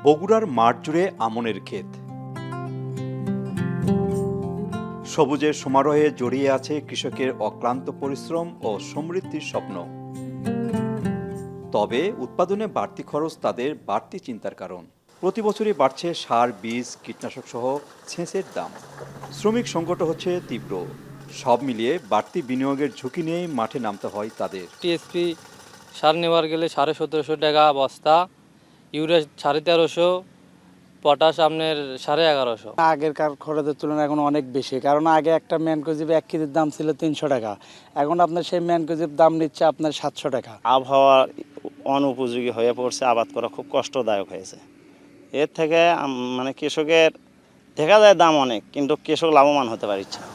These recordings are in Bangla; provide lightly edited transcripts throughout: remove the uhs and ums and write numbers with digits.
বগুড়ার মাঠ জুড়ে আমনের ক্ষেত, সবুজের সমারোহে জড়িয়ে আছে কৃষকের অক্লান্ত পরিশ্রম ও সমৃদ্ধির স্বপ্ন। তবে উৎপাদনে বাড়তি খরচ তাদের বাড়তি চিন্তার কারণ। প্রতি বছরই বাড়ছে সার, বীজ, কীটনাশক সহ সেচের দাম। শ্রমিক সংকট হচ্ছে তীব্র। সব মিলিয়ে বাড়তি বিনিয়োগের ঝুঁকি নিয়েই মাঠে নামতে হয় তাদের। টিএসপি সার নেওয়ার গেলে 1750 টাকা বস্তা, ইউরিয়া 1350, পটাশ আপনার 1150। আগেরকার খরচের তুলনায় এখন অনেক বেশি, কারণ আগে একটা ম্যানকোজিপ 1 কেজির দাম ছিল 300 টাকা, এখন আপনার সেই ম্যানকোজিপ দাম নিচ্ছে আপনার 700 টাকা। আবহাওয়া অনুপযোগী হয়ে পড়ছে, আবাদ করা খুব কষ্টদায়ক হয়েছে। এর থেকে মানে কৃষকের দেখা যায় দাম অনেক, কিন্তু কৃষক লাভবান হতে পারছে না।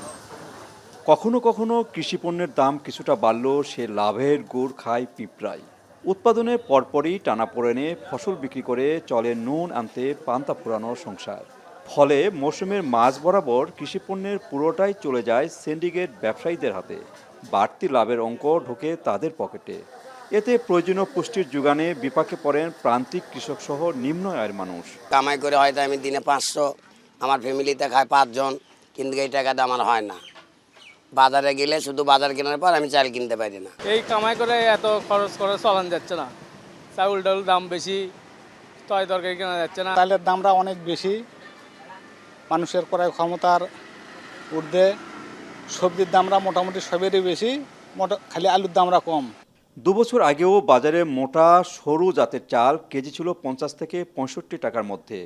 কখনো কখনো কৃষি পণ্যের দাম কিছুটা বাড়লেও সে লাভের গুড় খায় পিঁপড়ায়। উৎপাদনের পরপরই টানাপোড়েনে ফসল বিক্রি করে চলে নুন আনতে পান্তা ফুরানো সংসার। ফলে মৌসুমের মাঝ বরাবর কৃষিপণ্যের পুরোটাই চলে যায় সিন্ডিকেট ব্যবসায়ীদের হাতে। বাড়তি লাভের অঙ্ক ঢোকে তাদের পকেটে। এতে প্রয়োজনীয় পুষ্টির যোগানে বিপাকে পড়েন প্রান্তিক কৃষক সহ নিম্ন আয়ের মানুষ। কামাই করে হয়তো আমি দিনে 500, আমার ফ্যামিলিতে খায় 5 জন, কিন্তু এই টাকাটা আমার হয় না। বাজারে গেলে শুধু বাজার কেনার পর আমি চাল কিনতে পারি না। এই কামাই করে এত খরচ করে চলান যাচ্ছে না। চাউল ডাউল দাম বেশি, তয় তরকারি কেনা যাচ্ছে না। চালের দামটা অনেক বেশি, মানুষের ক্রয় ক্ষমতার ঊর্ধ্বে। সবজির দামটা মোটামুটি সবেরই বেশি, খালি আলুর দামটা কম। 2 বছর আগেও বাজারে মোটা সরু জাতের চাল কেজি ছিল 50 থেকে 65 টাকার মধ্যে।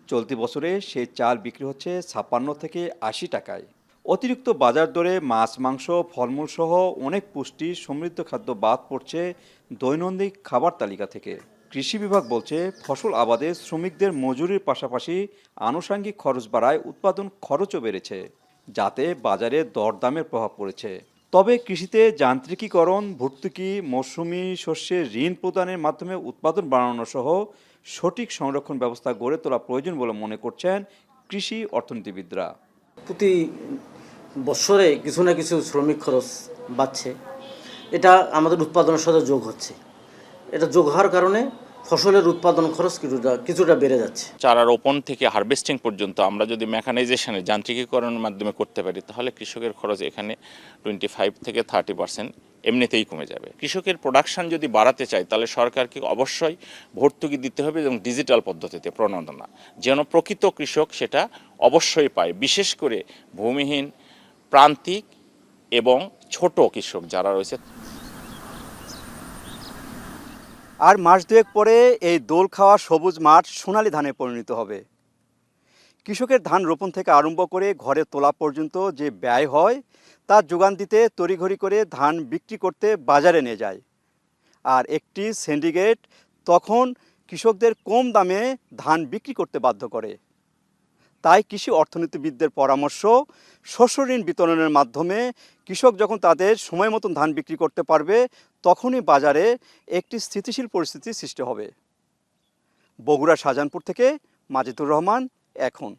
চলতি বছরে সেই চাল বিক্রি হচ্ছে 56 থেকে 80 টাকায়। অতিরিক্ত বাজার দরে মাছ, মাংস, ফলমূল সহ অনেক পুষ্টি সমৃদ্ধ খাদ্য বাদ পড়ছে দৈনন্দিন খাবার তালিকা থেকে। কৃষি বিভাগ বলছে, ফসল আবাদে শ্রমিকদের মজুরির পাশাপাশি আনুষঙ্গিক খরচ বাড়ায় উৎপাদন খরচও বেড়েছে, যাতে বাজারে দরদামের প্রভাব পড়েছে। তবে কৃষিতে যান্ত্রিকীকরণ, ভর্তুকি, মৌসুমি শস্যে ঋণ প্রদানের মাধ্যমে উৎপাদন বাড়ানো সহ সঠিক সংরক্ষণ ব্যবস্থা গড়ে তোলা প্রয়োজন বলে মনে করছেন কৃষি অর্থনীতিবিদরা। প্রতি বছরে কিছু না কিছু শ্রমিক খরচ বাড়ছে, এটা আমাদের উৎপাদনের সাথে যোগ হচ্ছে। এটা যোগ হওয়ার কারণে ফসলের উৎপাদন খরচ কিছুটা বেড়ে যাচ্ছে। চারা রোপণ থেকে হারভেস্টিং পর্যন্ত আমরা যদি মেকানাইজেশনের যান্ত্রিকীকরণের মাধ্যমে করতে পারি, তাহলে কৃষকের খরচ এখানে 25 থেকে 30% এমনিতেই কমে যাবে। কৃষকের প্রোডাকশন যদি বাড়াতে চায়, তাহলে সরকারকে অবশ্যই ভর্তুকি দিতে হবে এবং ডিজিটাল পদ্ধতিতে প্রণোদনা, যেন প্রকৃত কৃষক সেটা অবশ্যই পায়। বিশেষ করে ভূমিহীন, প্রান্তিক এবং ছোট কৃষক যারা রয়েছে। আর মাস দুয়েক পরে এই দোল খাওয়া সবুজ মাঠ সোনালী ধানে পরিণত হবে। কৃষকের ধান রোপণ থেকে আরম্ভ করে ঘরে তোলা পর্যন্ত যে ব্যয় হয়, তা যোগান দিতে তড়িঘড়ি করে ধান বিক্রি করতে বাজারে নিয়ে যায়। আর একটি সিন্ডিকেট তখন কৃষকদের কম দামে ধান বিক্রি করতে বাধ্য করে। তাই কৃষি অর্থনীতিবিদদের পরামর্শ, শস্য ঋণ বিতরণের মাধ্যমে কৃষক যখন তাদের সময় মতন ধান বিক্রি করতে পারবে, তখনই বাজারে একটি স্থিতিশীল পরিস্থিতি সৃষ্টি হবে। বগুড়া শাহজাহানপুর থেকে মাজিদুর রহমান, এখন।